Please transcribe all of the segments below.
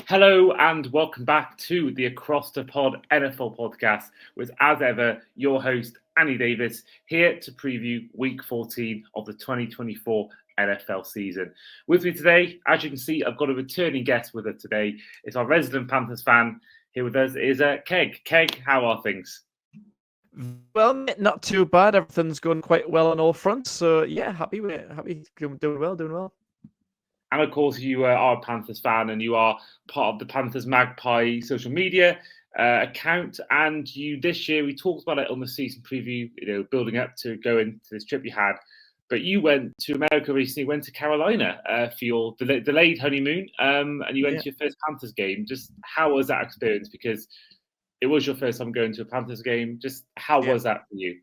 Hello and welcome back to the Across the Pod NFL podcast with, as ever, your host, Annie Davis, here to preview Week 14 of the 2024 NFL season. With me today, as you can see, I've got a returning guest with us today. It's our resident Panthers fan. Here with us is Keg. Keg, how are things? Well, not too bad. Everything's going quite well on all fronts. So, yeah, happy with it. Happy, doing well. And of course, you are a Panthers fan and you are part of the Panthers Magpie social media account. And you this year, we talked about it on the season preview, building up to going to this trip you had. But you went to America recently, went to Carolina for your delayed honeymoon, and you went to your first Panthers game. Just how was that experience? Because it was your first time going to a Panthers game. Just how was that for you?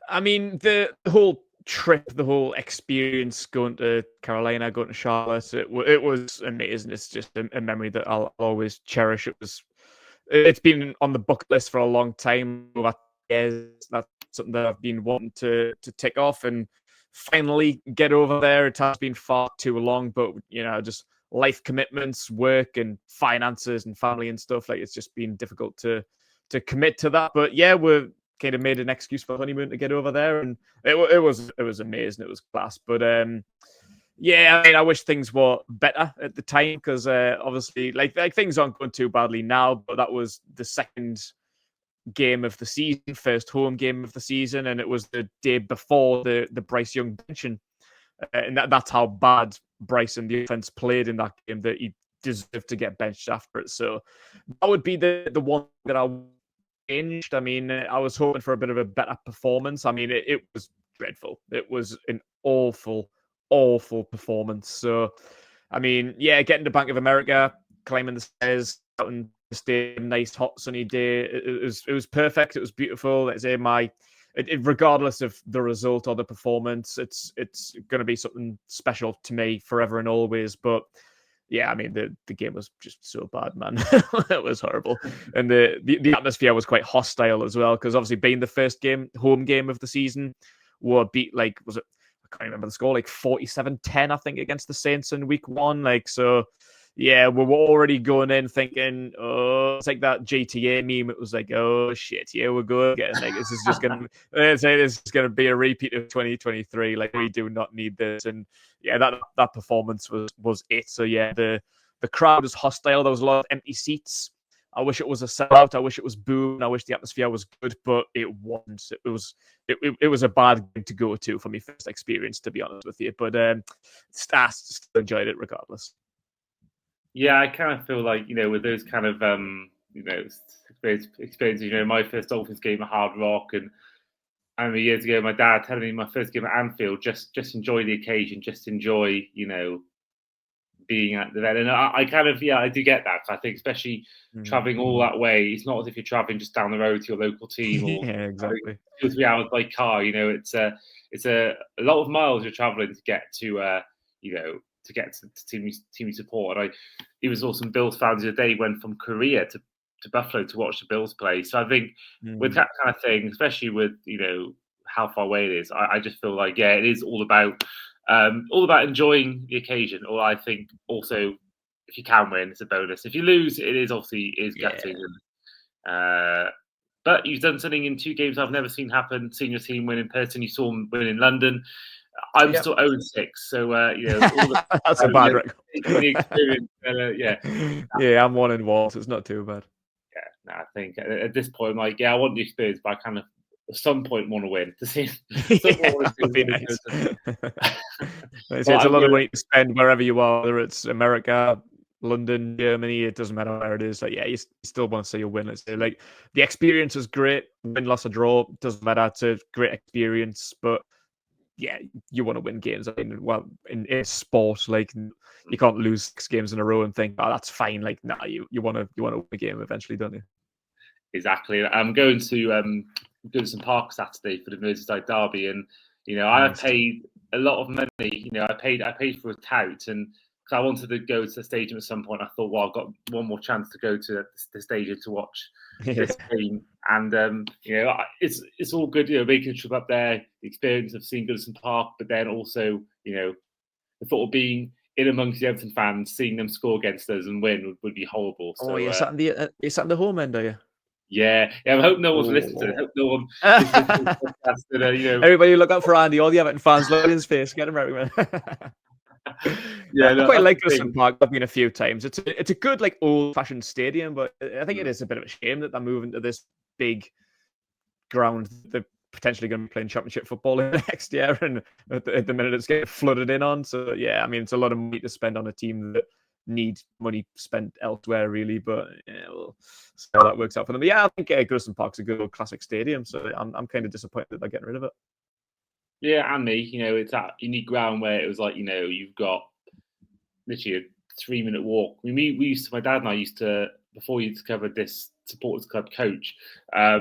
I mean, the whole trip, the whole experience going to Carolina, going to Charlotte, it was amazing. It's just a memory that I'll always cherish. It's been on the bucket list for a long time. Over years, that's something that I've been wanting to tick off and finally get over there. It has been far too long, but just life commitments, work and finances and family and stuff, like it's just been difficult to commit to that. But yeah, we're kind of made an excuse for honeymoon to get over there, and it was amazing. It was class. But yeah, I mean, I wish things were better at the time because obviously, like things aren't going too badly now. But that was the second game of the season, first home game of the season, and it was the day before the Bryce Young benching, and that's how bad Bryce and the offense played in that game that he deserved to get benched after it. So that would be the one that I changed. I mean, I was hoping for a bit of a better performance. I mean, it was dreadful. It was an awful performance. So, I mean, yeah, getting to Bank of America, climbing the stairs, out in the stadium, nice hot sunny day. It was perfect. It was beautiful. Let's say regardless of the result or the performance, it's going to be something special to me forever and always. But yeah, I mean, the game was just so bad, man. It was horrible. And the atmosphere was quite hostile as well, because obviously being the first home game of the season, were beat, I can't remember the score, 47-10, I think, against the Saints in week one. So, yeah, we were already going in thinking, oh, it's like that GTA meme. It was like, oh, shit, yeah, we're good again. This is just going to be a repeat of 2023. We do not need this. And yeah, that performance was it. So yeah, the crowd was hostile. There was a lot of empty seats. I wish it was a sellout. I wish it was boom. I wish the atmosphere was good, but it wasn't. It was a bad game to go to for my first experience, to be honest with you. But I still enjoyed it regardless. Yeah, I kind of feel like, with those kind of, experiences, my first Dolphins game at Hard Rock, and I remember years ago, my dad telling me my first game at Anfield, just enjoy the occasion, just enjoy, being at the event. And I kind of, I do get that. I think especially traveling all that way, it's not as if you're traveling just down the road to your local team or yeah, exactly 2 or 3 hours by car. It's a lot of miles you're traveling to get to, to get to team support. And he was also some Bills fans the other day, went from Korea to Buffalo to watch the Bills play. So I think with that kind of thing, especially with how far away it is, I just feel like it is all about enjoying the occasion. Or I think also if you can win, it's a bonus. If you lose, it is gutting. But you've done something in 2 games I've never seen happen. Seeing your team win in person, you saw them win in London. I'm still 0-6, so that's a bad record. The experience, yeah, I'm 1-1, so it's not too bad. Yeah, I think at this point, I want the experience, but I kind of at some point want to win to see. Nice. It's a lot of money to spend wherever you are, whether it's America, London, Germany. It doesn't matter where it is. You still want to see a win. It's the experience is great. Win, loss, or draw doesn't matter. It's a great experience, but yeah, you want to win games. I mean, well, in sport, you can't lose 6 games in a row and think, oh, that's fine. You want to win a game eventually, don't you? Exactly. I'm going to Goodison Park Saturday for the Merseyside derby, and I paid a lot of money. I paid for a tout, and because I wanted to go to the stadium at some point, I thought, well, I've got one more chance to go to the stadium to watch this game, and it's all good, making a trip up there, the experience of seeing Goodison Park, but then also, the thought of being in amongst the Everton fans, seeing them score against us and win would be horrible. So, you're sat in the home end, are you? Yeah. I hope no one's listening to it. I hope no one is listening to the podcast. And, Everybody look out for Andy, all the Everton fans, look at his face, get him everywhere. I quite like Goodison Park. I've been a few times. It's a good, like, old-fashioned stadium, but I think it is a bit of a shame that they're moving to this big ground. They're potentially going to be playing championship football next year, and at the minute it's getting flooded in on. So yeah, I mean, it's a lot of money to spend on a team that need money spent elsewhere, really. But yeah, we'll see how that works out for them. But yeah, I think Goodison Park's a good old classic stadium. So I'm kind of disappointed that they're getting rid of it. Yeah, and me, it's that unique ground where it was like, you've got literally a 3-minute walk. I mean, my dad and I used to, before you discovered this supporters club coach,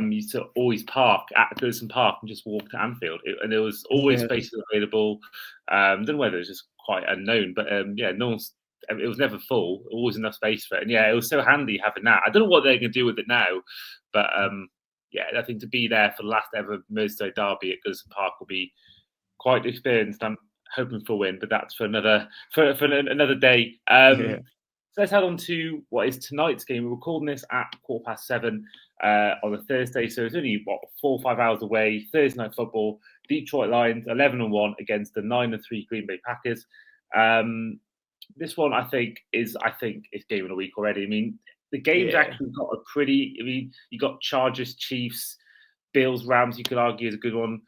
used to always park at Goodison Park and just walk to Anfield. And there was always spaces available. I don't know whether it was just quite unknown, but it was never full, always enough space for it. And yeah, it was so handy having that. I don't know what they're going to do with it now, but I think to be there for the last ever Merseyside derby at Goodison Park will be quite experienced. I'm hoping for a win, but that's for another day. So let's head on to what is tonight's game. We're recording this at 7:15 on a Thursday, so it's only 4 or 5 hours away. Thursday night football. Detroit Lions 11-1 against the 9-3 Green Bay Packers. This one, I think, is game of the week already. I mean, the game's actually got you got Chargers, Chiefs, Bills, Rams. You could argue is a good one.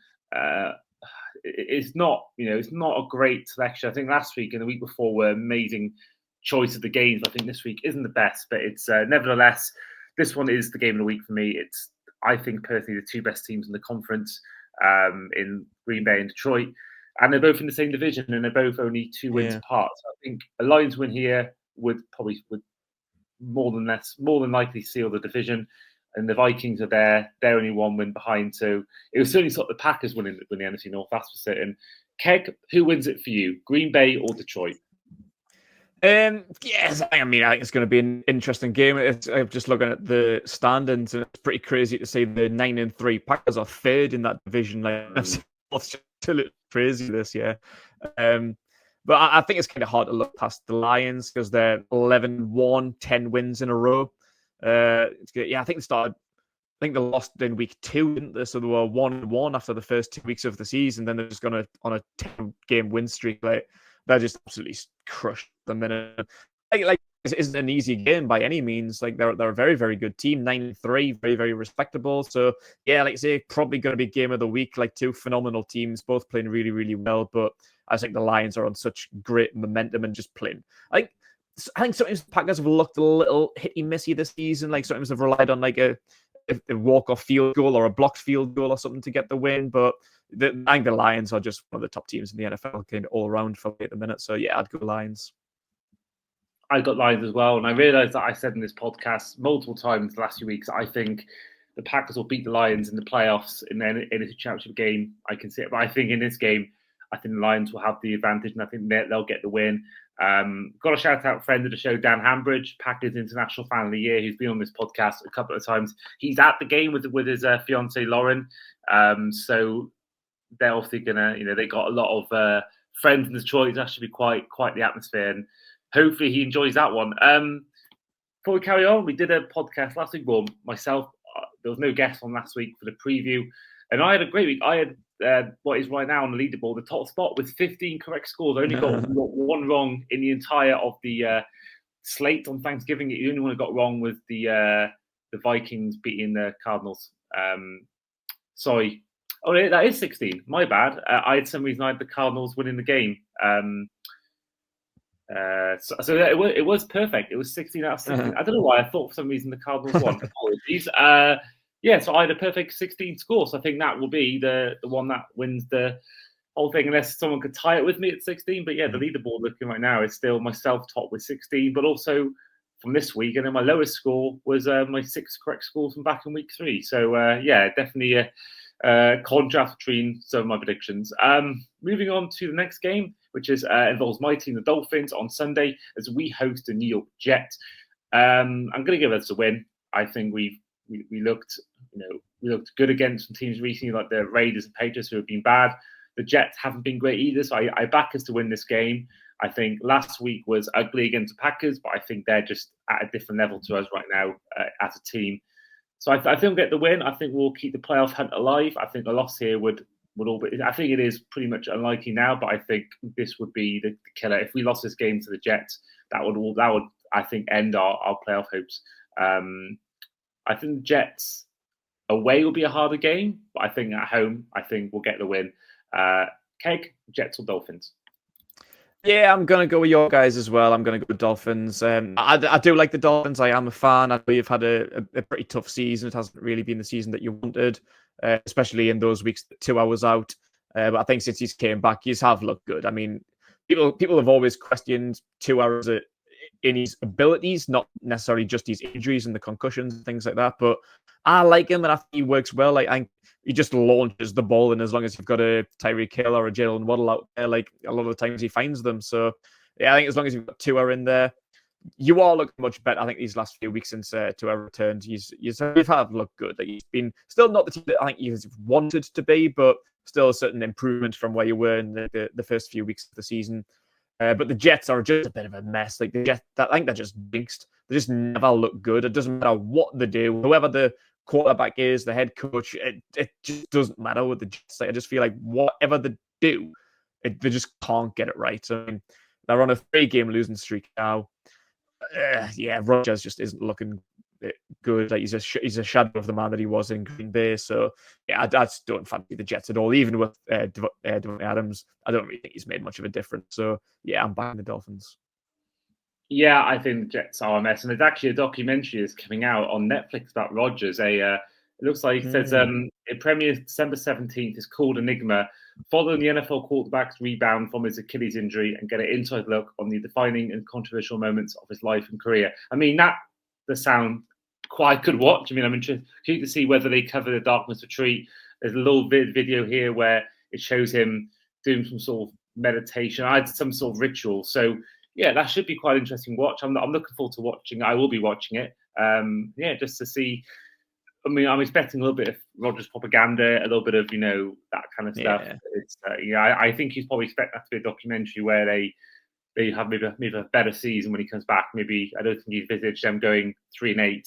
It's not a great selection. I think last week and the week before were amazing choice of the games. I think this week isn't the best, but it's nevertheless, this one is the game of the week for me. It's, I think, personally, the two best teams in the conference, in Green Bay and Detroit. And they're both in the same division, and they're both only 2 wins apart. So I think a Lions win here would more than likely seal the division. And the Vikings are there; they're only 1 win behind. So it was certainly sort of the Packers winning the NFC North. That's for certain. Keg, who wins it for you? Green Bay or Detroit? Yes, I think it's going to be an interesting game. I'm just looking at the standings, and it's pretty crazy to see the 9-3 Packers are third in that division. That's just a little crazy this year. But I think it's kind of hard to look past the Lions because they're 11-1, 10 wins in a row. I think they lost in week 2, didn't they? So they were 1-1 after the first 2 weeks of the season. Then they're just going on a 10-game win streak. They're just absolutely crushed the minute. This isn't an easy game by any means. They're a very, very good team. 9-3, very, very respectable. So yeah, like I say, probably going to be game of the week. Two phenomenal teams, both playing really, really well. But I think the Lions are on such great momentum and just playing. I think sometimes the Packers have looked a little hit-y-missy this season. Sometimes they've relied on a walk-off field goal or a blocked field goal or something to get the win. But I think the Lions are just one of the top teams in the NFL, kind of all around for me at the minute. So yeah, I'd go Lions. I got Lions as well, and I realised that I said in this podcast multiple times the last few weeks, I think the Packers will beat the Lions in the playoffs in a championship game. I can see it, but I think in this game, I think the Lions will have the advantage, and I think they'll get the win. Got a shout out friend of the show, Dan Hambridge, Packers International Fan of the Year, who's been on this podcast a couple of times. He's at the game with his fiance Lauren, so they're obviously gonna, they got a lot of friends in Detroit. It's actually be quite the atmosphere, and hopefully he enjoys that one. Before we carry on, we did a podcast last week. Well, myself, there was no guest on last week for the preview, and I had a great week. I had what is right now on the leaderboard, the top spot with 15 correct scores. I only got one wrong in the entire of the slate on Thanksgiving. The only one I got wrong was the Vikings beating the Cardinals. Sorry. Oh, that is 16. My bad. I had some reason I had the Cardinals winning the game. So it was perfect. It was 16 out of 16. I don't know why I thought for some reason the Cardinals won. Apologies. So I had a perfect 16 score. So I think that will be the one that wins the whole thing, unless someone could tie it with me at 16. But yeah, the leaderboard looking right now is still myself top with 16, but also from this week. And then my lowest score was my 6 correct scores from back in week 3. So definitely a contrast between some of my predictions. Moving on to the next game, which involves my team, the Dolphins, on Sunday as we host the New York Jets. I'm going to give us a win. I think we looked good against some teams recently, like the Raiders and Patriots, who have been bad. The Jets haven't been great either, so I back us to win this game. I think last week was ugly against the Packers, but I think they're just at a different level to us right now as a team. So I think we'll get the win. I think we'll keep the playoff hunt alive. I think a loss here would all be. I think it is pretty much unlikely now, but I think this would be the killer. If we lost this game to the Jets, that would I think end our playoff hopes. I think the Jets away will be a harder game, but I think at home, I think we'll get the win. Keg, Jets or Dolphins? Yeah, I'm going to go with your guys as well. I'm going to go with Dolphins. I do like the Dolphins. I am a fan. I know you've had a pretty tough season. It hasn't really been the season that you wanted, especially in those weeks, 2 hours out. But I think since he's came back, he's have looked good. I mean, people have always questioned 2 hours in his abilities, not necessarily just his injuries and the concussions and things like that. But I like him, and I think he works well. Like he just launches the ball, and as long as you've got a Tyreek Hill or a Jalen Waddle out there, like a lot of the times he finds them. So yeah, I think as long as you've got Tua in there, you are looking much better. I think these last few weeks since Tua returned, you've looked good. Like he's been still not the team that I think you've wanted to be, but still a certain improvement from where you were in the first few weeks of the season. But the Jets are just a bit of a mess. Like the Jets, I think they're just jinxed. They just never look good. It doesn't matter what they do. Whoever the quarterback is, the head coach, it just doesn't matter with the Jets. Like, I just feel like whatever they do, they just can't get it right. I mean, they're on a 3-game losing streak now. Yeah, Rodgers just isn't looking good. Like he's a shadow of the man that he was in Green Bay. So yeah, I just don't fancy the Jets at all. Even with Devontae Adams, I don't really think he's made much of a difference. So yeah, I'm backing the Dolphins. Yeah, I think the Jets are a mess, and there's actually a documentary that's coming out on Netflix about Rodgers. It looks like it says it premieres December 17th. It's called Enigma, following the NFL quarterback's rebound from his Achilles injury and get an inside look on the defining and controversial moments of his life and career. I mean, that does sound quite good watch. I mean, I'm interested to see whether they cover the darkness retreat. There's a little video here where it shows him doing some sort of meditation. I had some sort of ritual. So yeah, that should be quite an interesting watch. I'm looking forward to watching it. I will be watching it. Yeah, just to see. I mean, I'm expecting a little bit of Rodgers propaganda, a little bit of that kind of stuff. Yeah. It's I think he's probably expecting that to be a documentary where they have maybe a better season when he comes back. Maybe I don't think he envisaged them going 3-8.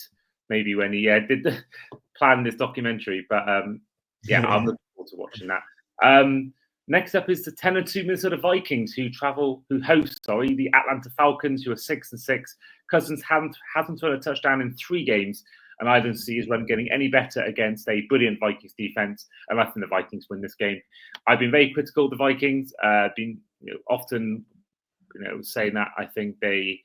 Maybe when he did plan this documentary, but yeah, I'm looking forward to watching that. Next up is the 10-2 Minnesota Vikings, who host the Atlanta Falcons, who are 6-6. Cousins hasn't thrown a touchdown in 3 games, and I don't see his run getting any better against a brilliant Vikings defense. And I think the Vikings win this game. I've been very critical of the Vikings. Been often saying that I think they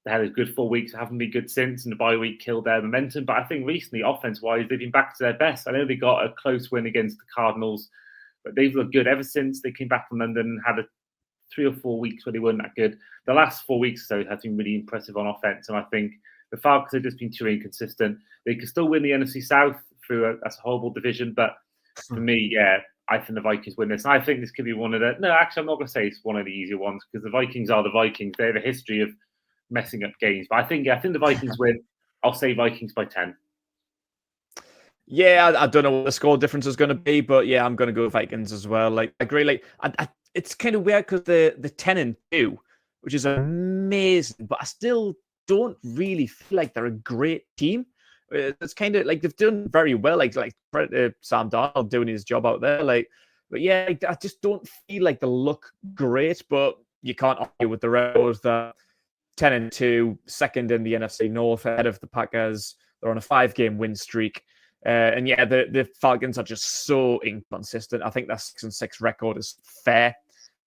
had a good 4 weeks, haven't been good since, and the bye week killed their momentum. But I think recently, offense-wise, they've been back to their best. I know they got a close win against the Cardinals, but they've looked good ever since they came back from London and had 3 or 4 weeks where they weren't that good. The last 4 weeks, though, have been really impressive on offense, and I think the Falcons have just been too inconsistent. They could still win the NFC South that's a horrible division, but for me, yeah, I think the Vikings win this. And I think this could be one of no, actually, I'm not going to say it's one of the easier ones because the Vikings are the Vikings. They have a history of messing up games, but I think the Vikings win. I'll say Vikings by 10. Yeah, I don't know what the score difference is going to be, but yeah, I'm going to go Vikings as well. Like, I agree. Like, it's kind of weird because the 10-2, which is amazing, but I still don't really feel like they're a great team. It's kind of like they've done very well. Like Sam Darnold doing his job out there. But yeah, I just don't feel like they look great. But you can't argue with the Rebels that 10-2, second in the NFC North, ahead of the Packers. They're on a 5-game win streak. And yeah, the Falcons are just so inconsistent. I think that 6-6 record is fair,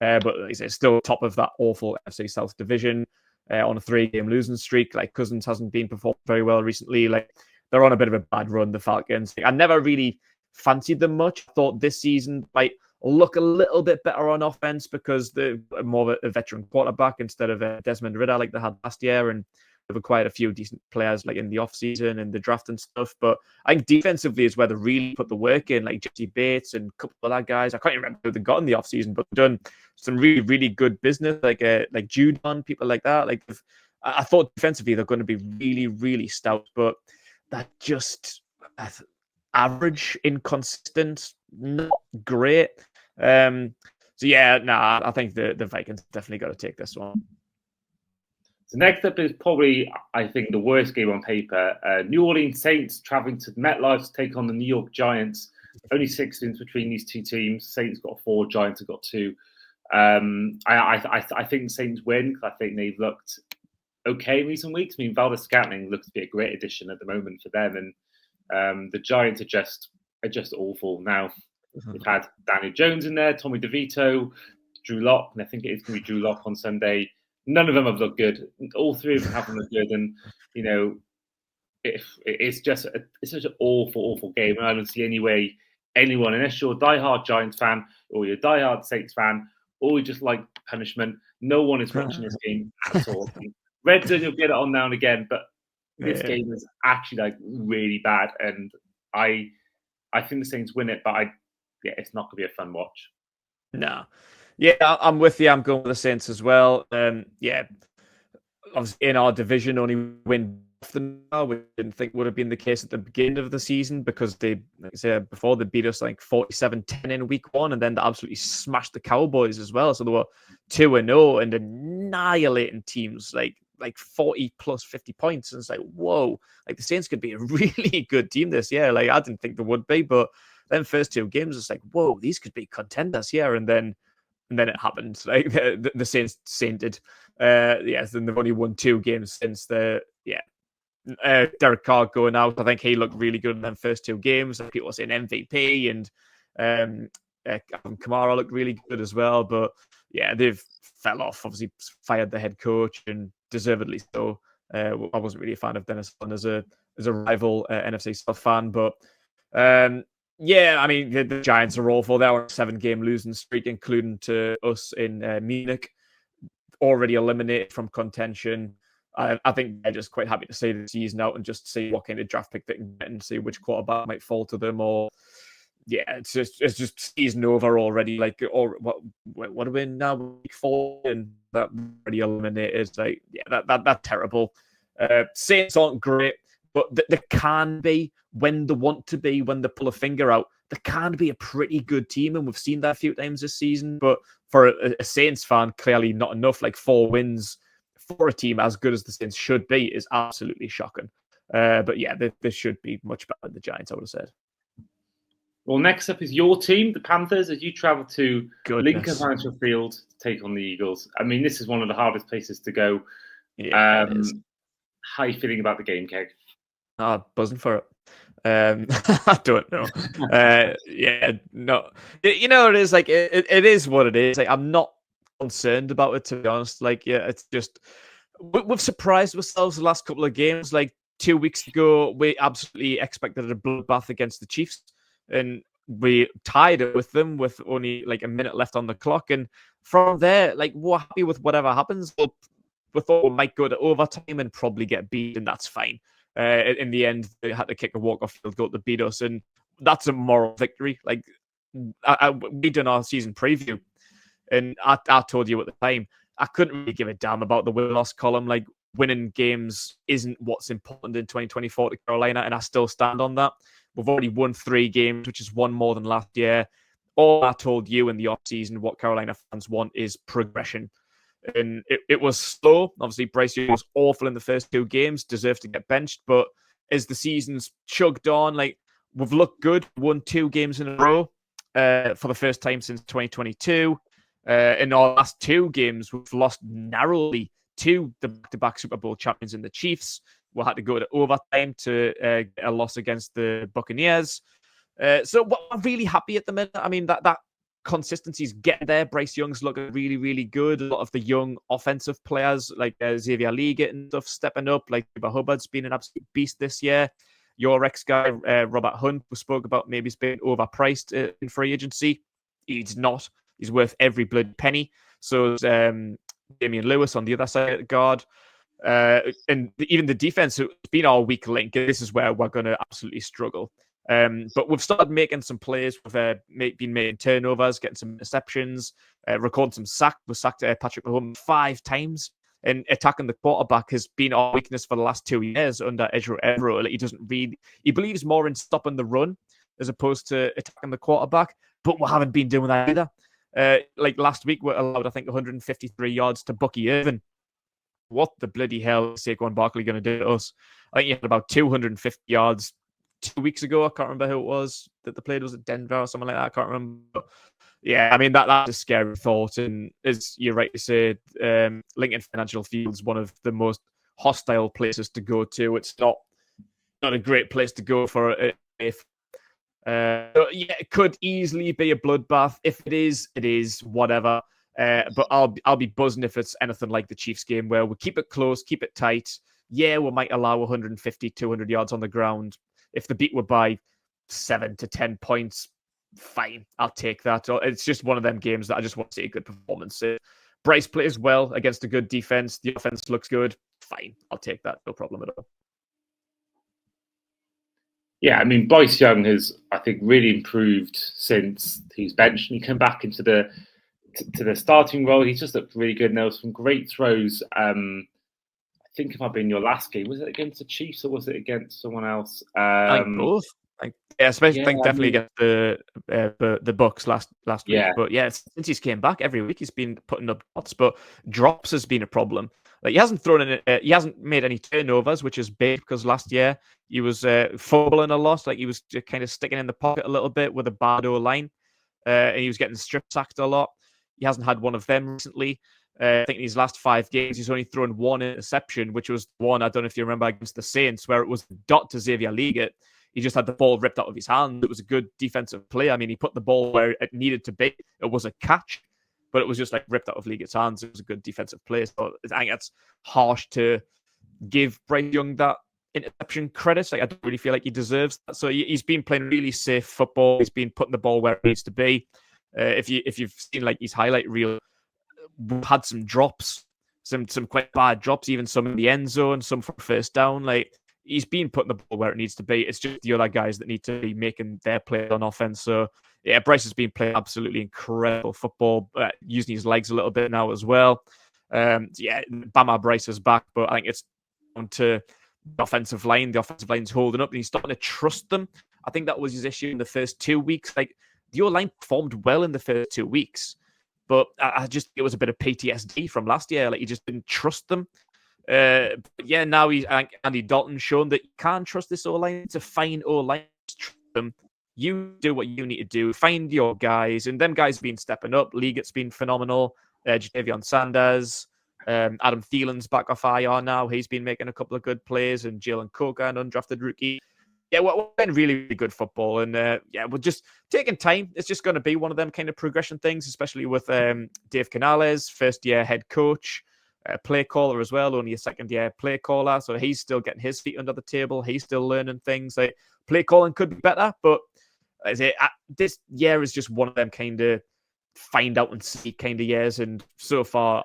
but it's still top of that awful NFC South division on a 3-game losing streak. Like Cousins hasn't been performing very well recently. Like they're on a bit of a bad run, the Falcons. I never really fancied them much. I thought this season might look a little bit better on offense because they're more of a veteran quarterback instead of Desmond Ridder like they had last year, and they've acquired a few decent players like in the offseason and the draft and stuff. But I think defensively is where they really put the work in, like Jesse Bates and a couple of other guys. I can't remember who they got in the offseason, but they've done some really, really good business, like Judon, people like that. Like I thought defensively they're going to be really, really stout, but that just average, inconsistent, not great. So yeah, I think the Vikings definitely got to take this one. So next up is probably, I think, the worst game on paper. New Orleans Saints traveling to MetLife to take on the New York Giants. Only 6 wins between these two teams. Saints got 4, Giants have got 2. I think the Saints win. I think they've looked okay in recent weeks. I mean, Valdez-Scantling looks to be a great addition at the moment for them, and the Giants are just awful now. They've had Daniel Jones in there, Tommy DeVito, Drew Lock, and I think it is going to be Drew Lock on Sunday. None of them have looked good. All 3 of them haven't looked good, and it's just it's such an awful game. And I don't see any way anyone, unless you're a diehard Giants fan or you're a diehard Saints fan, or you just like punishment. No one is watching this game at all. Red Zone, you'll get it on now and again, but this game is actually really bad, and I think the Saints win it, but it's not going to be a fun watch. No. Yeah, I'm with you. I'm going with the Saints as well. Obviously in our division, only win now, we didn't think would have been the case at the beginning of the season because they, like I said before, they beat us 47-10 in week 1, and then they absolutely smashed the Cowboys as well. So they were 2-0 and annihilating teams like 40 plus 50 points. And it's whoa, the Saints could be a really good team this year. I didn't think they would be, but then first 2 games, it's whoa, these could be contenders here. And then it happened. The Saints sainted. Yes, then they've only won 2 games since Derek Carr going out. I think he looked really good in them first 2 games. People were saying MVP, and Alvin Kamara looked really good as well. But yeah, they've fell off. Obviously, fired the head coach, and deservedly so. I wasn't really a fan of Dennis Allen as a rival NFC South fan, but yeah, I mean the Giants are awful. They're on a 7-game losing streak, including to us in Munich. Already eliminated from contention. I think they're just quite happy to see the season out and just see what kind of draft pick they can get and see which quarterback might fall to them. Or yeah, it's just season over already. Or what are we in now? Week 4, and that already eliminated. That's terrible. Saints aren't great, but they can be when they want to be. When they pull a finger out, they can be a pretty good team, and we've seen that a few times this season. But for a Saints fan, clearly not enough. 4 wins for a team as good as the Saints should be is absolutely shocking. But yeah, they should be much better than the Giants, I would have said. Well, next up is your team, the Panthers, as you travel to Lincoln Financial Field to take on the Eagles. I mean, this is one of the hardest places to go. Yeah, it is. How are you feeling about the game, Keg? Buzzing for it. I don't know. No. It is it is what it is. I'm not concerned about it, to be honest. It's just we've surprised ourselves the last couple of games. 2 weeks ago, we absolutely expected a bloodbath against the Chiefs, and we tied it with them with only a minute left on the clock. And from there, we're happy with whatever happens. We thought we might go to overtime and probably get beat, and that's fine. In the end, they had to kick a walk-off field goal to beat us, and that's a moral victory. We done our season preview, and I told you at the time, I couldn't really give a damn about the win-loss column. Winning games isn't what's important in 2024 to Carolina, and I still stand on that. We've already won 3 games, which is 1 more than last year. All I told you in the off-season, what Carolina fans want is progression. And it was slow. Obviously, Bryce Young was awful in the first 2 games, deserved to get benched. But as the season's chugged on, we've looked good, won 2 games in a row for the first time since 2022. In our last 2 games, we've lost narrowly to the back-to-back Super Bowl champions in the Chiefs. We had to go to overtime to get a loss against the Buccaneers. So we're really happy at the minute. I mean, that consistency's getting there. Bryce Young's looking really, really good. A lot of the young offensive players like Xavier Lee getting stuff stepping up. Cooper Hubbard's been an absolute beast this year. Your ex-guy, Robert Hunt, who spoke about maybe he's been overpriced in free agency. He's not. He's worth every blood penny. So Damian Lewis on the other side of the guard. And even the defense, has been our weak link. This is where we're going to absolutely struggle. But we've started making some plays. We've been making turnovers, getting some interceptions, recording some sacks. We sacked Patrick Mahomes 5 times. And attacking the quarterback has been our weakness for the last 2 years under Ezra Evero. He believes more in stopping the run as opposed to attacking the quarterback. But we haven't been doing that either. Like last week, we allowed, I think, 153 yards to Bucky Irvin. What the bloody hell is Saquon Barkley going to do to us? I think he had about 250 yards 2 weeks ago. I can't remember who it was that the played. Was it Denver or something like that? I can't remember. But yeah, I mean, that's a scary thought. And as you're right to say, Lincoln Financial Field is one of the most hostile places to go to. It's not a great place to go for if. Yeah, it could easily be a bloodbath. If it is whatever. But I'll be buzzing if it's anything like the Chiefs game where we keep it close, keep it tight. Yeah, we might allow 150, 200 yards on the ground. If the beat were by 7 to 10 points, fine, I'll take that. It's just one of them games that I just want to see a good performance. Bryce plays well against a good defense. The offense looks good. Fine, I'll take that. No problem at all. Yeah, I mean, Bryce Young has, I think, really improved since he's benched and he came back into the starting role. He's just looked really good. And there was some great throws. I think it might have been your last game. Was it against the Chiefs or was it against someone else? I think both. I think definitely against the Bucks last week. But yeah, since he's came back every week, he's been putting up dots. But drops has been a problem. Like he hasn't thrown in, he hasn't made any turnovers, which is big because last year he was fumbling a lot. Like he was kind of sticking in the pocket a little bit with a bad O-line, and he was getting strip sacked a lot. He hasn't had one of them recently. I think in his last 5 games, he's only thrown one interception, which was one, I don't know if you remember, against the Saints, where it was a dot to Xavier Leggett. He just had the ball ripped out of his hand. It was a good defensive play. I mean, he put the ball where it needed to be. It was a catch, but it was just like ripped out of Leggett's hands. It was a good defensive play. So I think that's harsh to give Bryce Young that interception credit. Like I don't really feel like he deserves that. So he's been playing really safe football. He's been putting the ball where it needs to be. If you've seen like his highlight reel, we've had some drops, some quite bad drops, even some in the end zone, some for first down. Like he's been putting the ball where it needs to be. It's just the other guys that need to be making their play on offense. So yeah, Bryce has been playing absolutely incredible football, using his legs a little bit now as well. Yeah, Bama Bryce is back, but I think it's down to the offensive line. The offensive line's holding up, and he's starting to trust them. I think that was his issue in the first 2 weeks. Like the O-line performed well in the first 2 weeks, but I just it was a bit of PTSD from last year. Like he just didn't trust them. But yeah, now Andy Dalton's shown that you can trust this O-line. It's a fine O-line. Trust them. You do what you need to do. Find your guys, and them guys have been stepping up. Leggett's been phenomenal. Jadavion Sanders, Adam Thielen's back off IR now. He's been making a couple of good plays, and Jalen Coker, an undrafted rookie. Yeah, we're playing really, really good football, and yeah, we're just taking time. It's just going to be one of them kind of progression things, especially with Dave Canales, first-year head coach, play caller as well, only a second-year play caller, so he's still getting his feet under the table. He's still learning things. Like play calling could be better, but this year is just one of them kind of find out and see kind of years. And so far,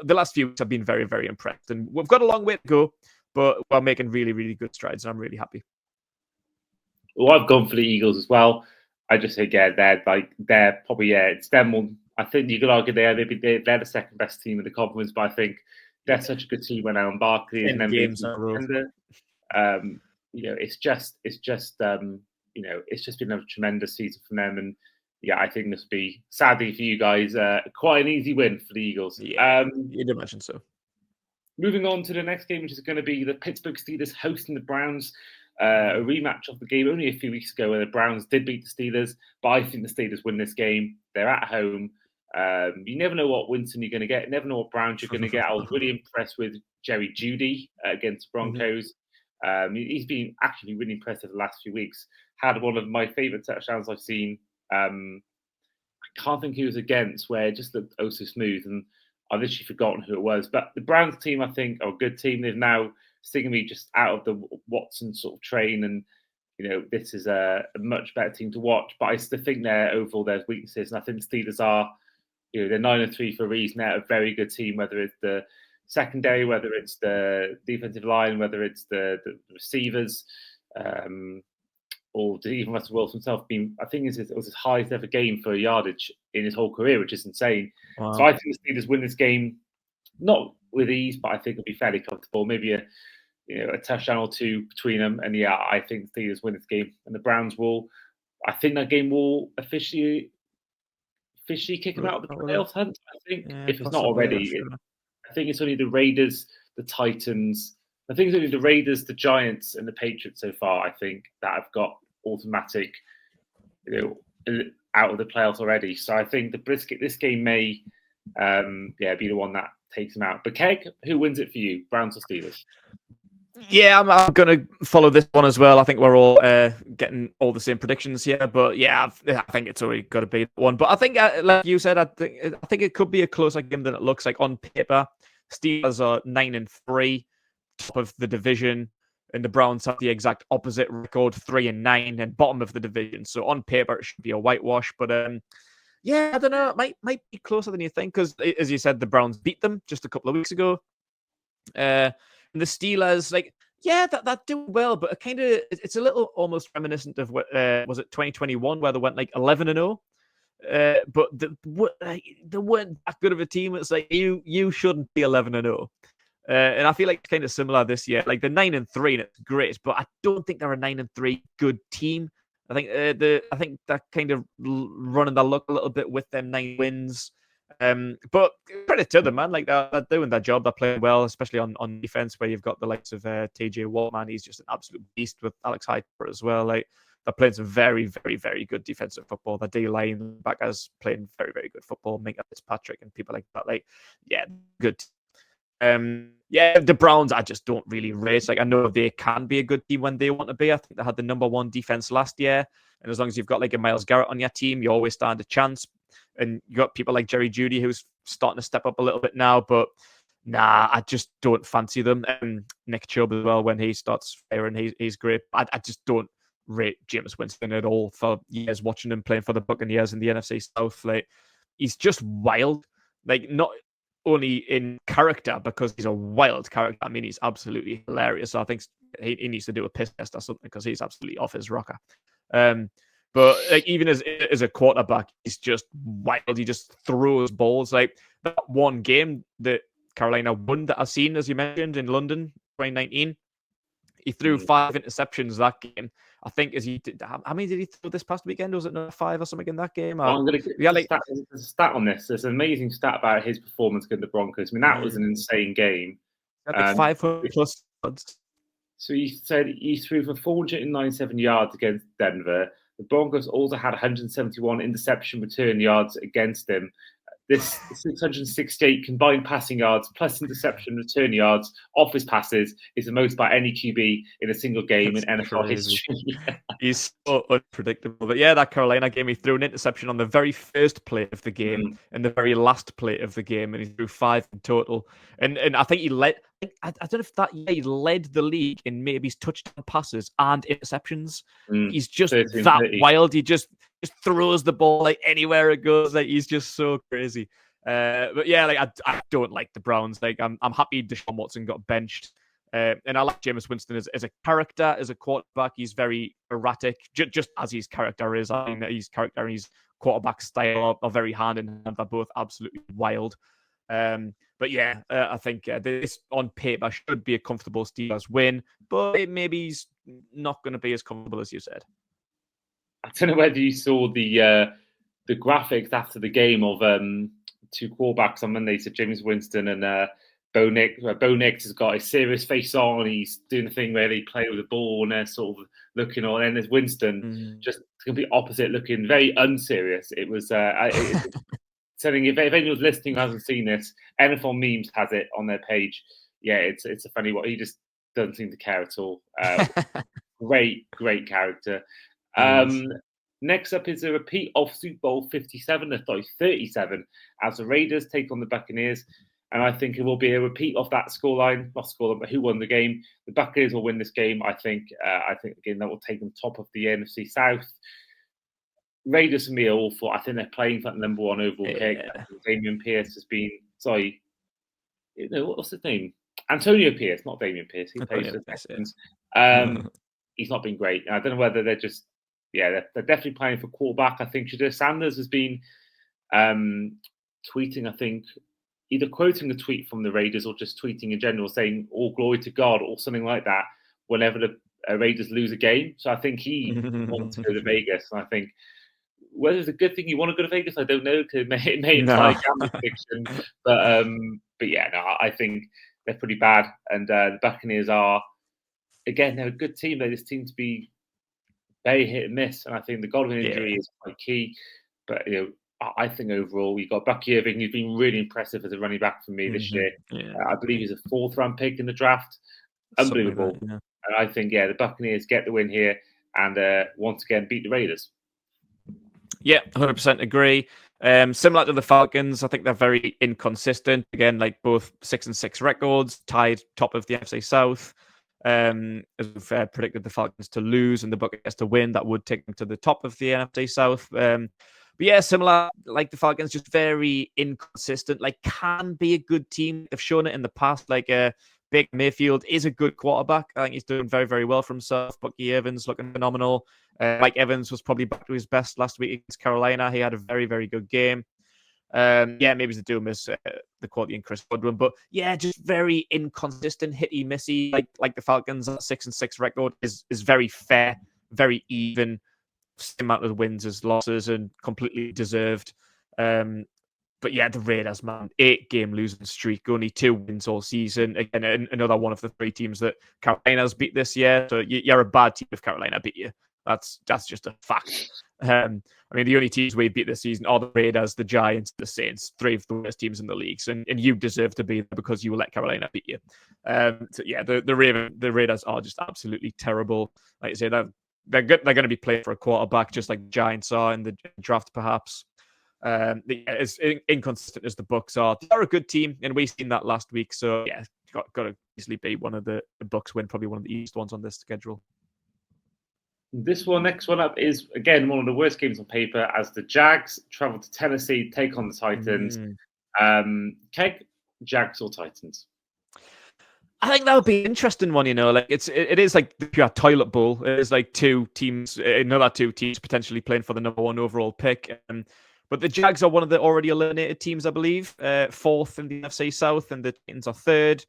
the last few weeks have been very, very impressed, and we've got a long way to go, but we're making really, really good strides, and I'm really happy. Well, I've gone for the Eagles as well. I just think, yeah, they're probably, it's them. I think you could argue they're the second best team in the conference, but I think they're such a good team when Alan Barkley is an games it's just been a tremendous season from them, and yeah, I think this will be, sadly for you guys, quite an easy win for the Eagles. Yeah, you'd imagine so. Moving on to the next game, which is going to be the Pittsburgh Steelers hosting the Browns. A rematch of the game only a few weeks ago where the Browns did beat the Steelers, but I think the Steelers win this game. They're at home. You never know what Winston you're going to get. You never know what Browns you're going to get. I was really impressed with Jerry Jeudy against Broncos. He's been actually really impressive the last few weeks. Had one of my favourite touchdowns I've seen. I can't think who was against, where it just looked oh so smooth, and I've literally forgotten who it was. But the Browns team, I think, are a good team. They've now sticking me just out of the Watson sort of train, and this is a much better team to watch. But I still think overall there's weaknesses, and I think the Steelers are, they're 9-3 for a reason. They're a very good team, whether it's the secondary, whether it's the defensive line, whether it's the receivers, or even Russell Wilson himself. I think it was his highest ever game for yardage in his whole career, which is insane. Wow. So I think the Steelers win this game, not with ease, but I think it'll be fairly comfortable. Maybe a touchdown or two between them, and yeah, I think the Steelers win this game, and the Browns will. I think that game will officially officially kick them out of the playoff hunt. I think if it's not possibly, already, I think it's only the Raiders, the Titans. I think it's only the Raiders, the Giants, and the Patriots so far. I think that have got automatic, out of the playoffs already. So I think this game may, be the one that takes them out. But Keg, who wins it for you, Browns or Steelers? Yeah, I'm going to follow this one as well. I think we're all getting all the same predictions here, but yeah, I think it's already got to be one. But I think, like you said, I think it could be a closer game than it looks like on paper. Steelers are 9-3, top of the division, and the Browns have the exact opposite record, 3-9, and bottom of the division. So on paper, it should be a whitewash. But yeah, I don't know. It might be closer than you think because, as you said, the Browns beat them just a couple of weeks ago. And the Steelers, that do well, but it's a little almost reminiscent of what was it 2021 where they went 11-0. But they weren't that good of a team. It's like you shouldn't be 11-0. And I feel like it's kind of similar this year. Like they're 9-3 and it's great, but I don't think they're a 9-3 good team. I think they're kind of running their luck a little bit with them 9 wins. But credit to them, man. Like they're doing their job. They're playing well, especially on defense, where you've got the likes of TJ Watt, man. He's just an absolute beast with Alex Hyde as well. Like they're playing some very, very, very good defensive football. The D-line back guys playing very, very good football. Minka Fitzpatrick and people like that. Good. The Browns, I just don't really rate. I know they can be a good team when they want to be. I think they had the number 1 defense last year. And as long as you've got a Myles Garrett on your team, you always stand a chance. And you got people like Jerry Jeudy who's starting to step up a little bit now, but I just don't fancy them. And Nick Chubb as well, when he starts firing, he's great. I just don't rate Jameis Winston at all for years watching him playing for the Buccaneers in the NFC South. He's just wild. Not only in character, because he's a wild character. I mean, he's absolutely hilarious. So I think he needs to do a piss test or something because he's absolutely off his rocker. But even as a quarterback, he's just wild. He just throws balls. That one game that Carolina won that I've seen, as you mentioned, in London, 2019, he threw 5 interceptions that game. I think how many did he throw this past weekend? Was it not 5 or something in that game? I'm going to get there's a stat on this. There's an amazing stat about his performance against the Broncos. I mean, that was an insane game. 500 plus. So he said he threw for 497 yards against Denver. The Broncos also had 171 interception return yards against him. This 668 combined passing yards plus interception return yards off his passes is the most by any QB in a single game in NFL history. He's so unpredictable. But yeah, that Carolina game, he threw an interception on the very first play of the game and the very last play of the game, and he threw 5 in total. And I think he led. I don't know if that year he led the league in maybe his touchdown passes and interceptions. He's just 13, that 30. Wild. He just throws the ball anywhere it goes. He's just so crazy. But yeah, I don't like the Browns. I'm happy Deshaun Watson got benched. And I like Jameis Winston as a character, as a quarterback. He's very erratic, just as his character is. I think that his character and his quarterback style are very hand in hand. They're both absolutely wild. But yeah, I think this on paper should be a comfortable Steelers win, but maybe he's not going to be as comfortable as you said. I don't know whether you saw the graphics after the game of 2 quarterbacks on Monday. So Jameis Winston and Bo Nix. Bo Nix has got a serious face on. He's doing the thing where they play with the ball and they're sort of looking on. And there's Winston just complete opposite, looking very unserious. It was something. If anyone's listening who hasn't seen this, NFL Memes has it on their page. Yeah, it's a funny one. He just doesn't seem to care at all. Great character. Next up is a repeat of Super Bowl 37, as the Raiders take on the Buccaneers. And I think it will be a repeat of that scoreline, not scoreline, but who won the game. The Buccaneers will win this game, I think. Again, that will take them top of the NFC South. Raiders, for me, are awful. I think they're playing for the number 1 overall pick. Damian Pierce has been, what's his name? Antonio Pierce, not Damian Pierce. He plays for the Texans. He's not been great. I don't know whether they're just, they're definitely playing for quarterback. I think Shadir Sanders has been tweeting, I think, either quoting a tweet from the Raiders or just tweeting in general saying, all glory to God or something like that whenever the Raiders lose a game. So I think he wants to go to Vegas. And I think whether it's a good thing you want to go to Vegas, I don't know, because it may imply No. gambling addiction. But yeah, no, I think they're pretty bad. And the Buccaneers are, again, they're a good team. They just seem to be very hit and miss. And I think the Godwin injury is quite key. But, I think overall, we've got Bucky Irving, who's been really impressive as a running back for me this year. Yeah. I believe he's a 4th-round pick in the draft. Unbelievable. Like that, And I think, the Buccaneers get the win here and once again beat the Raiders. Yeah, 100% agree. Similar to the Falcons, I think they're very inconsistent. Again, like both 6-6 records, tied top of the NFC South. As we've predicted the Falcons to lose and the Buccaneers to win, that would take them to the top of the NFC South. But yeah, similar, like the Falcons, just very inconsistent. Like, can be a good team. They've shown it in the past. Like, Baker Mayfield is a good quarterback. I think he's doing very, very well for himself. Bucky Evans looking phenomenal. Mike Evans was probably back to his best last week against Carolina. He had a very, very good game. Maybe it's the doom is the quality in Chris Godwin, but yeah, just very inconsistent, hitty missy. Like the Falcons, that 6-6 record is very fair, very even. Same amount of wins as losses, and completely deserved. But yeah, the Raiders, man, 8-game losing streak, only 2 wins all season. Again, another one of the 3 teams that Carolina's beat this year. So you're a bad team if Carolina beat you. That's just a fact. I mean, the only teams we beat this season are the Raiders, the Giants, the Saints, 3 of the worst teams in the leagues, and you deserve to be there because you will let Carolina beat you. So yeah, the Raiders are just absolutely terrible. Like I say, they're good. They're going to be playing for a quarterback, just like the Giants are in the draft, perhaps. As inconsistent as the Bucks are, they're a good team, and we've seen that last week. So yeah, got to easily be one of the Bucks win, probably one of the easiest ones on this schedule. Next one up is again one of the worst games on paper as the Jags travel to Tennessee, take on the Titans. Keg, Jags or Titans? I think that would be an interesting one, like it is like the pure toilet bowl. It is like 2 teams, another 2 teams potentially playing for the number 1 overall pick. But the Jags are one of the already eliminated teams, I believe, 4th in the NFC South, and the Titans are 3rd.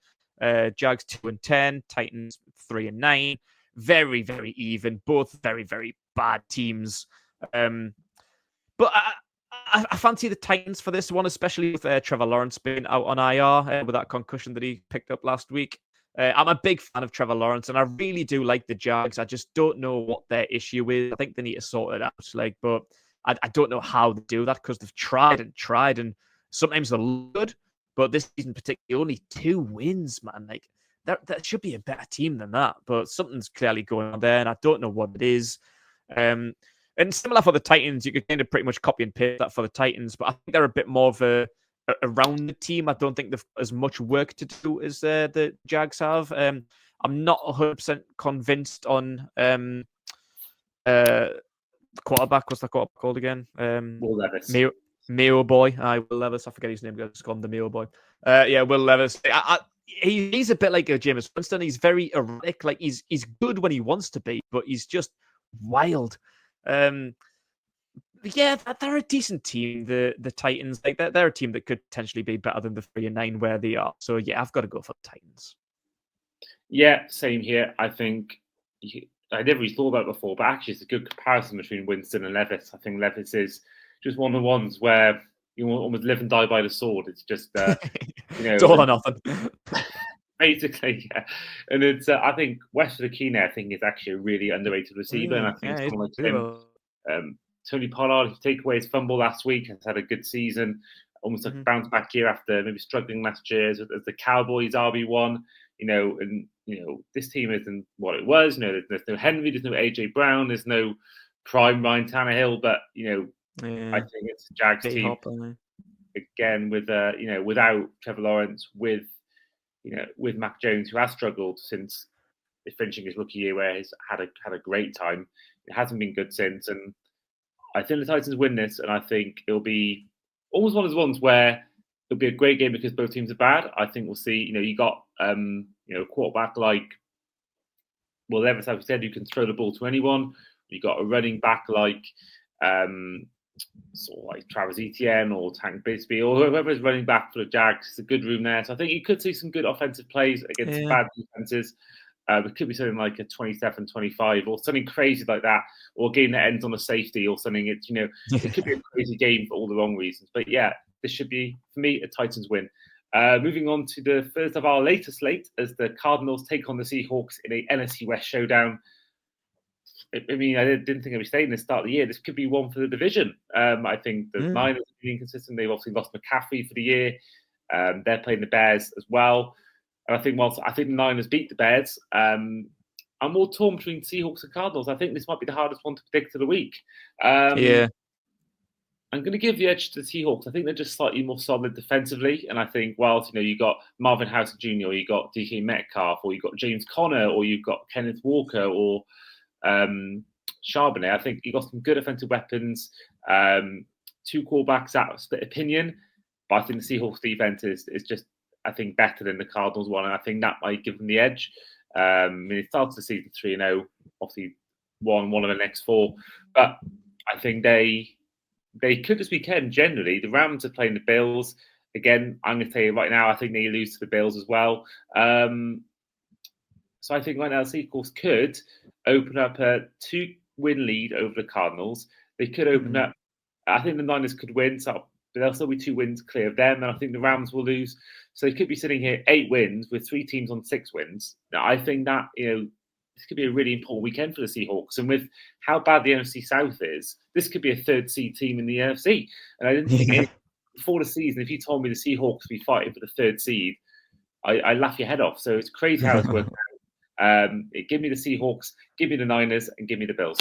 Jags 2-10, Titans 3-9. Very, very even. Both very, very bad teams. But I fancy the Titans for this one, especially with Trevor Lawrence being out on IR with that concussion that he picked up last week. I'm a big fan of Trevor Lawrence, and I really do like the Jags. I just don't know what their issue is. I think they need to sort it out. But I don't know how they do that because they've tried, and sometimes they're good. But this season, particularly, only 2 wins, man. Like that should be a better team than that. But something's clearly going on there, and I don't know what it is. And similar for the Titans, you could kind of pretty much copy and paste that for the Titans, but I think they're a bit more of a rounded team. I don't think they've as much work to do as the Jags have. I'm not 100% convinced on the quarterback. What's that quarterback called again? Will Levis. Mayo boy. Will Levis. I forget his name. I just call him the Mayo boy. Yeah, Will Levis. He's a bit like a Jameis Winston. He's very erratic. Like he's good when he wants to be, but he's just wild. Yeah, they're a decent team. The Titans, like they're a team that could potentially be better than the 3-9 where they are. So yeah, I've got to go for the Titans. Yeah, same here. I think I never really thought about it before, but actually it's a good comparison between Winston and Levis. I think Levis is just one of the ones where you almost live and die by the sword. It's just it's all or nothing. Basically, yeah. And it's I think Westford Akine, I think, is actually a really underrated receiver, and I think someone like him, Tony Pollard, he took away his fumble last week, has had a good season, almost like a bounce back year after maybe struggling last year as the Cowboys RB1, and this team isn't what it was. There's no Henry, there's no AJ Brown, there's no prime Ryan Tannehill, but I think it's a Jags team again with without Trevor Lawrence, with Mac Jones, who has struggled since finishing his rookie year, where he's had a great time. It hasn't been good since, and I think the Titans win this, and I think it'll be almost one of those ones where it'll be a great game because both teams are bad. I think we'll see. You got a quarterback like Will Levis, as we said, who can throw the ball to anyone. You got a running back like Travis Etienne or Tank Bigsby or whoever is running back for the Jags. It's a good room there, so I think you could see some good offensive plays against bad defenses. It could be something like a 27-25 or something crazy like that, or a game that ends on a safety or something. It could be a crazy game for all the wrong reasons. But yeah, this should be, for me, a Titans win. Moving on to the first of our latest slate as the Cardinals take on the Seahawks in a NFC West showdown. I mean, I didn't think I'd be saying this start of the year. This could be one for the division. I think the Niners are being inconsistent. They've obviously lost McCaffrey for the year. They're playing the Bears as well. And I think the Niners beat the Bears, I'm more torn between Seahawks and Cardinals. I think this might be the hardest one to predict of the week. Yeah. I'm going to give the edge to the Seahawks. I think they're just slightly more solid defensively. And I think, you got Marvin Harrison Jr., you got DK Metcalf, or you got James Conner, or you've got Kenneth Walker, or Charbonnet. I think you got some good offensive weapons. Two quarterbacks out of split opinion. But I think the Seahawks defense is just, I think, better than the Cardinals one. And I think that might give them the edge. It starts the season 3-0, obviously won one of the next four. But I think they could this weekend, generally. The Rams are playing the Bills. Again, I'm going to tell you right now, I think they lose to the Bills as well. So I think right now the Seahawks could open up a 2-win lead over the Cardinals. They could open up, I think the Niners could win, so there'll still be 2 wins clear of them, and I think the Rams will lose. So they could be sitting here 8 wins with 3 teams on 6 wins. Now, I think that, this could be a really important weekend for the Seahawks. And with how bad the NFC South is, this could be a 3rd seed team in the NFC. And I didn't think before the season, if you told me the Seahawks would be fighting for the 3rd seed, I laugh your head off. So it's crazy how it's worked out. Give me the Seahawks, give me the Niners, and give me the Bills.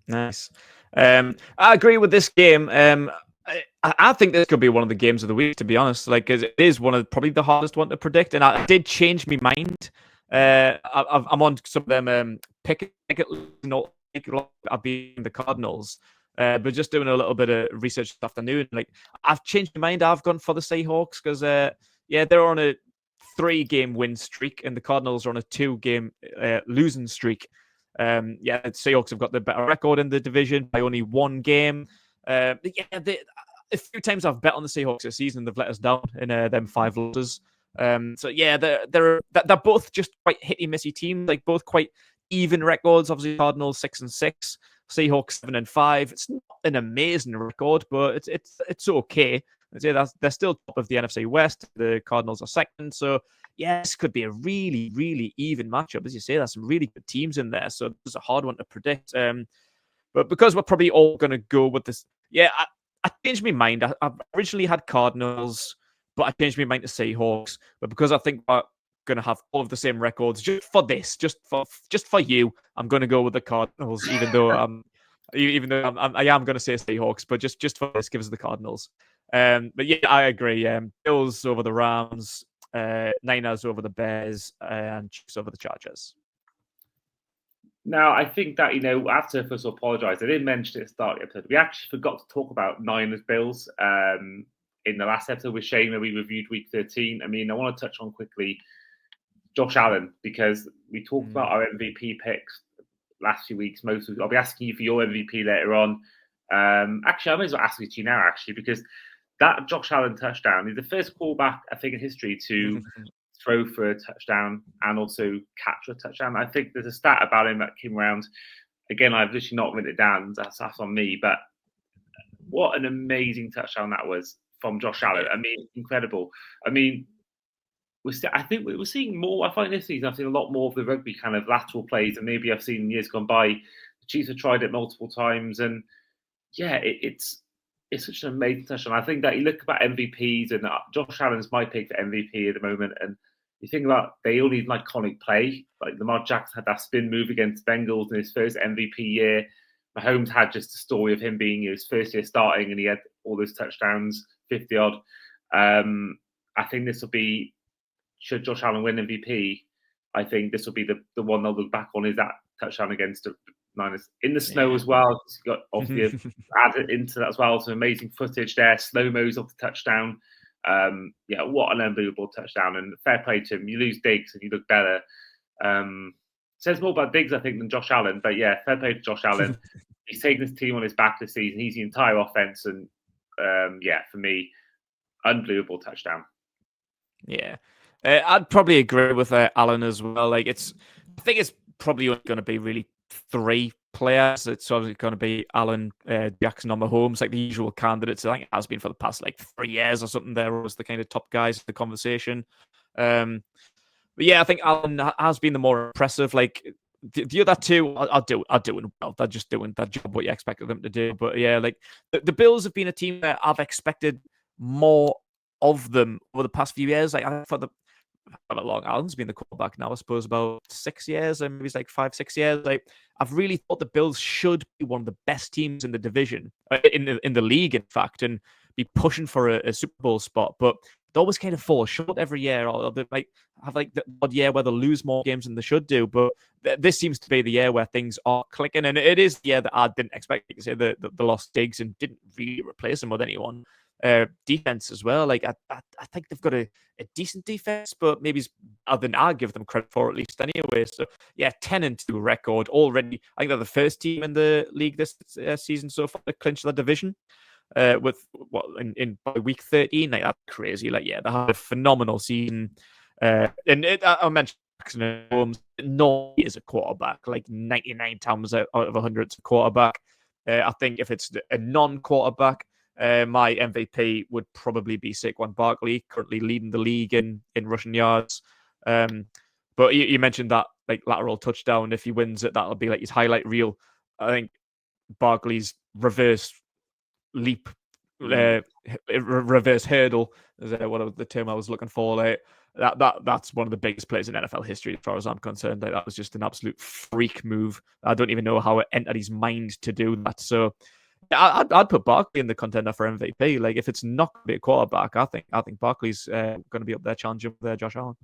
Nice. I agree with this game. I think this could be one of the games of the week, to be honest. Like, it is one of probably the hardest one to predict, and I did change my mind. I'm on some of them pick not I've been the Cardinals, but just doing a little bit of research this afternoon. Like, I've changed my mind. I've gone for the Seahawks because they're on a 3-game win streak, and the Cardinals are on a 2-game losing streak. The Seahawks have got the better record in the division by only 1 game. A few times I've bet on the Seahawks this season, they've let us down in them 5 losses. They're both just quite hitty-missy teams, like both quite even records. Obviously, Cardinals 6-6, Seahawks 7-5. It's not an amazing record, but it's okay. I'd say they're still top of the NFC West. The Cardinals are 2nd, so this could be a really, really even matchup. As you say, there's some really good teams in there, so it's a hard one to predict. But because we're probably all going to go with this, I changed my mind. I originally had Cardinals, but I changed my mind to Seahawks. But because I think we're going to have all of the same records, just for you, I'm going to go with the Cardinals, even though I am going to say Seahawks, but just for this, give us the Cardinals. I agree. Bills over the Rams, Niners over the Bears, and Chiefs over the Chargers. Now, I think that, I have to first apologise. I didn't mention it at the start of the episode. We actually forgot to talk about Niners-Bills in the last episode with Shane where we reviewed Week 13. I mean, I want to touch on quickly Josh Allen because we talked about our MVP picks last few weeks. I'll be asking you for your MVP later on. Actually, I may as well ask it to you now, because that Josh Allen touchdown is the first quarterback, I think, in history to throw for a touchdown and also capture a touchdown. I think there's a stat about him that came around. Again, I've literally not written it down. That's on me. But what an amazing touchdown that was from Josh Allen. I mean, incredible. I mean, I think we're seeing more. I find this season I've seen a lot more of the rugby kind of lateral plays than maybe I've seen in years gone by. The Chiefs have tried it multiple times. And it's such an amazing touchdown. I think that you look about MVPs, and Josh Allen's my pick for MVP at the moment. And you think about they all need an iconic play. Like Lamar Jackson had that spin move against Bengals in his first MVP year. Mahomes had just a story of him being his first year starting, and he had all those touchdowns, 50 odd. I think this will be, should Josh Allen win MVP, I think this will be the one they'll look back on, is that touchdown against the Niners in the snow as well. He's got obviously added into that as well. Some amazing footage there, slow-mos of the touchdown. What an unbelievable touchdown, and fair play to him. You lose Diggs and you look better. Says more about Diggs, I think, than Josh Allen. But fair play to Josh Allen. He's taken his team on his back this season. He's the entire offense, and for me, unbelievable touchdown. Yeah. I'd probably agree with Alan as well. I think it's probably only going to be really three players. It's obviously going to be Allen, Jackson, or Mahomes, like the usual candidates. I think it has been for the past 3 years or something. They're always the kind of top guys in the conversation. But yeah, I think Allen has been the more impressive. The other two are doing well. They're just doing that job what you expected them to do. But yeah, the Bills have been a team that I've expected more of them over the past few years. I thought how long Allen's been the quarterback now, I suppose about 6 years, and maybe it's 5, 6 years. I've really thought the Bills should be one of the best teams in the division, in the league, in fact, and be pushing for a Super Bowl spot. But they always kind of fall short every year, or they might have the odd year where they lose more games than they should do. But this seems to be the year where things are clicking, and it is the year that I didn't expect. To say the lost Diggs and didn't really replace him with anyone. Defense as well. I think they've got a decent defense, but maybe it's other than I give them credit for, at least anyway. So yeah, 10-2 record already. I think they're the first team in the league this season so far to clinch the division. With what in by week 13, that's crazy. Yeah, they had a phenomenal season. I mentioned Jackson Holmes. No, he is a quarterback. 99 times out of 100, it's a quarterback. I think if it's a non-quarterback, my MVP would probably be Saquon Barkley, currently leading the league in rushing yards. But you mentioned that lateral touchdown. If he wins it, that'll be his highlight reel. I think Barkley's reverse leap, reverse hurdle is what the term I was looking for. That's one of the biggest plays in NFL history, as far as I'm concerned. That was just an absolute freak move. I don't even know how it entered his mind to do that. So I'd put Barkley in the contender for MVP. If it's not going to be a quarterback, I think Barkley's going to be up there challenging with Josh Allen.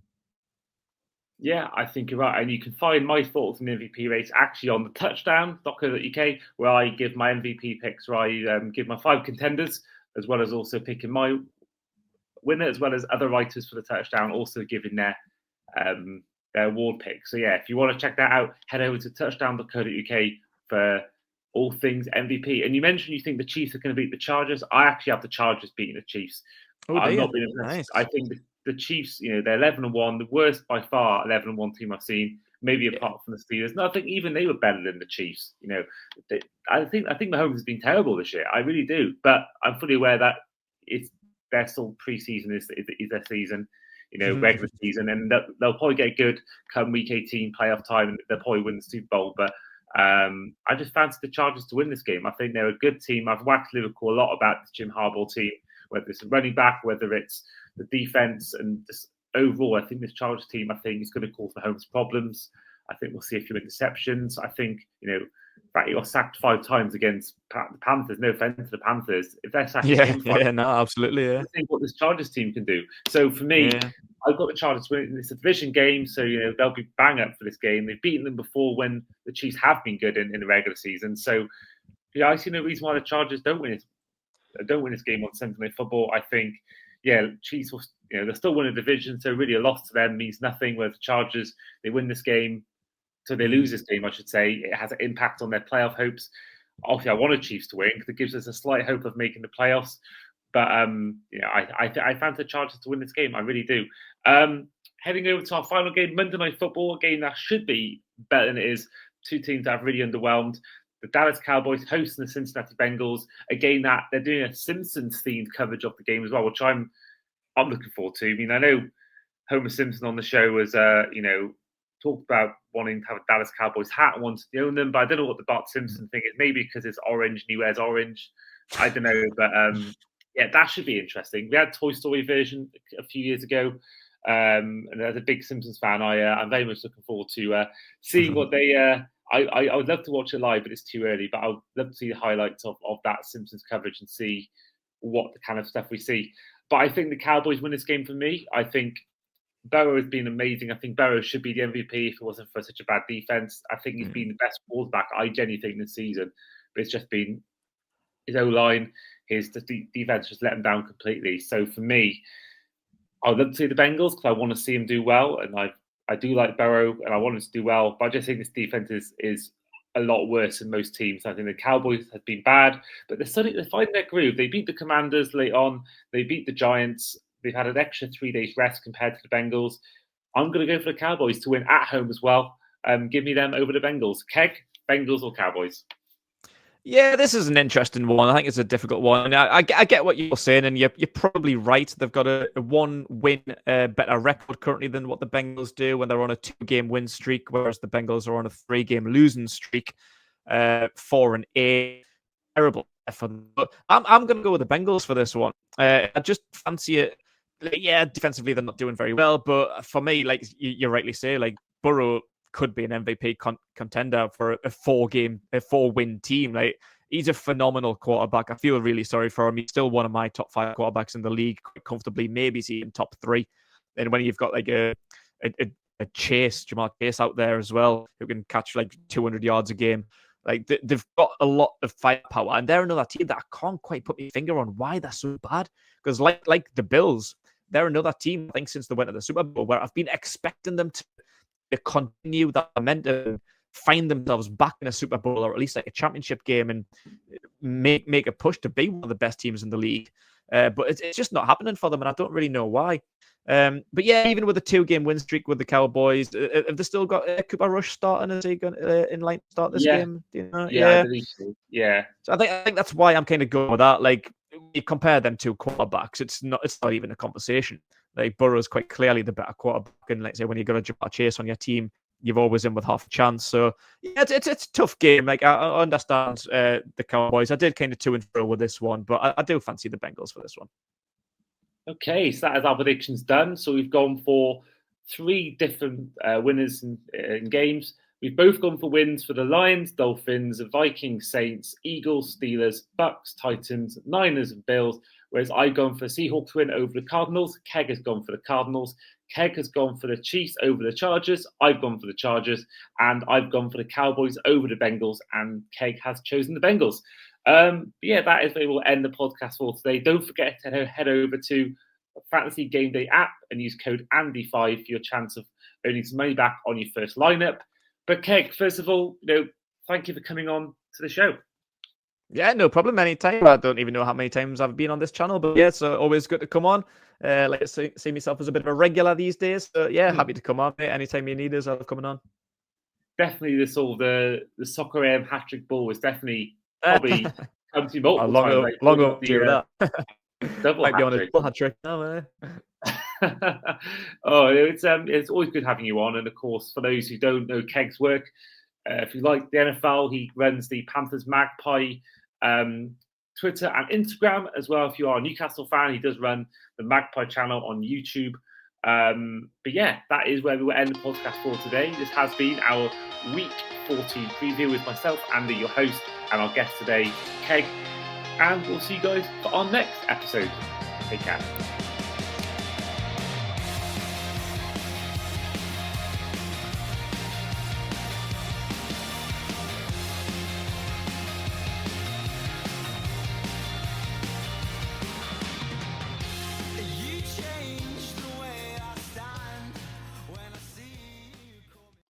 Yeah, I think you're right. And you can find my thoughts on the MVP race actually on the touchdown.co.uk, where I give my MVP picks, where I give my 5 contenders, as well as also picking my winner, as well as other writers for the touchdown, also giving their award picks. So yeah, if you want to check that out, head over to touchdown.co.uk for all things MVP. And you mentioned you think the Chiefs are going to beat the Chargers. I actually have the Chargers beating the Chiefs. I'm not being impressed. Nice. I think the Chiefs, they're 11-1, the worst by far 11-1 team I've seen, maybe apart from the Steelers. No, I think even they were better than the Chiefs. I think Mahomes has been terrible this year. I really do. But I'm fully aware that they're still preseason is their season, regular season, and they'll probably get good come week 18 playoff time, and they'll probably win the Super Bowl. But I just fancy the Chargers to win this game. I think they're a good team. I've waxed lyrical a lot about the Jim Harbaugh team, whether it's a running back, whether it's the defense, and just overall, I think this Chargers team, is going to cause Mahomes problems. I think we'll see a few interceptions. I think, in fact, he got sacked 5 times against the Panthers. No offense to the Panthers. If they're sacking him, absolutely, yeah. I think what this Chargers team can do. So for me, I've got the Chargers winning. It's a division game, so they'll be bang up for this game. They've beaten them before when the Chiefs have been good in the regular season. So I see no reason why the Chargers don't win this game on Sunday Night Football. I think, Chiefs will, they'll still win a division, so really a loss to them means nothing. Whereas the Chargers, they win this game, so they lose this game, I should say. It has an impact on their playoff hopes. Obviously, I want the Chiefs to win because it gives us a slight hope of making the playoffs. But I fancy the Chargers to win this game. I really do. Heading over to our final game, Monday Night Football, a game that should be better than it is. 2 teams that have really underwhelmed. The Dallas Cowboys hosting the Cincinnati Bengals. A game that they're doing a Simpsons-themed coverage of the game as well, which I'm looking forward to. I mean, I know Homer Simpson on the show has, talked about wanting to have a Dallas Cowboys hat and wanting to own them, but I don't know what the Bart Simpson thing is. Maybe because it's orange and he wears orange. I don't know, but that should be interesting. We had Toy Story version a few years ago, and as a big Simpsons fan, I'm very much looking forward to seeing what they. I would love to watch it live, but it's too early. But I would love to see the highlights of that Simpsons coverage and see what the kind of stuff we see. But I think the Cowboys win this game for me. I think Burrow has been amazing. I think Burrow should be the MVP if it wasn't for such a bad defense. I think he's been the best quarterback, I genuinely think, this season. But it's just been his O-line, his defense just let him down completely. So for me, I would love to see the Bengals because I want to see him do well. And I do like Burrow and I want him to do well. But I just think this defense is a lot worse than most teams. I think the Cowboys have been bad, but they're finding their groove. They beat the Commanders late on. They beat the Giants. They've had an extra 3 days rest compared to the Bengals. I'm going to go for the Cowboys to win at home as well. Give me them over the Bengals. Keg, Bengals or Cowboys? Yeah, this is an interesting one. I think it's a difficult one. I get what you're saying, and you're probably right. They've got a 1-win better record currently than what the Bengals do when they're on a 2-game win streak, whereas the Bengals are on a 3-game losing streak, 4-8. Terrible for them. But I'm going to go with the Bengals for this one. I just fancy it. Yeah, defensively they're not doing very well, but for me, like you rightly say, like Burrow could be an MVP contender for a 4-win team. Like, he's a phenomenal quarterback. I feel really sorry for him. He's still one of my top 5 quarterbacks in the league, quite comfortably. Maybe he's even top 3. And when you've got like a Jamar Chase out there as well, who can catch like 200 yards a game, like they've got a lot of firepower, and they're another team that I can't quite put my finger on why they're so bad. Because like the Bills, they're another team, I think, since they went to the Super Bowl, where I've been expecting them to continue that momentum, find themselves back in a Super Bowl or at least like a championship game, and make a push to be one of the best teams in the league. But it's just not happening for them, and I don't really know why. But yeah, even with a 2-game win streak with the Cowboys, have they still got Cooper Rush starting? Is he going in line to start this game? Do you know? Yeah, I believe so. Yeah. So I think that's why I'm kind of going with that. Like, you compare them to quarterbacks, it's not even a conversation. Like, Burrow's quite clearly the better quarterback, and like say when you've got a Jamar Chase on your team, you've always in with half a chance. So yeah, it's a tough game. Like, I understand the Cowboys. I did kind of to and fro with this one, but I do fancy the Bengals for this one. Okay, so that is our predictions done. So we've gone for 3 different winners in games. We've both gone for wins for the Lions, Dolphins, Vikings, Saints, Eagles, Steelers, Bucks, Titans, Niners, and Bills. Whereas I've gone for Seahawks win over the Cardinals. Keg has gone for the Cardinals. Keg has gone for the Chiefs over the Chargers. I've gone for the Chargers. And I've gone for the Cowboys over the Bengals. And Keg has chosen the Bengals. Yeah, that is where we'll end the podcast for today. Don't forget to head over to Fantasy Gameday app and use code Andy5 for your chance of earning some money back on your first lineup. But Keg, first of all, thank you for coming on to the show. Yeah, no problem. Anytime. I don't even know how many times I've been on this channel, but yeah, it's always good to come on. Like I see myself as a bit of a regular these days. So yeah, happy to come on, mate. Anytime you need us, I'll coming on. Definitely, the soccer AM hat-trick ball was definitely probably come to multiple times. Long overdue that. Double might be on a hat-trick. double hat-trick now, man. Oh, it's always good having you on. And of course, for those who don't know Keg's work, if you like the NFL, he runs the Panthers Magpie Twitter and Instagram as well. If you are a Newcastle fan, he does run the Magpie channel on YouTube. But yeah, that is where we will end the podcast for today. This has been our Week 14 preview with myself, Andy, your host, and our guest today, Keg. And we'll see you guys for our next episode. Take care.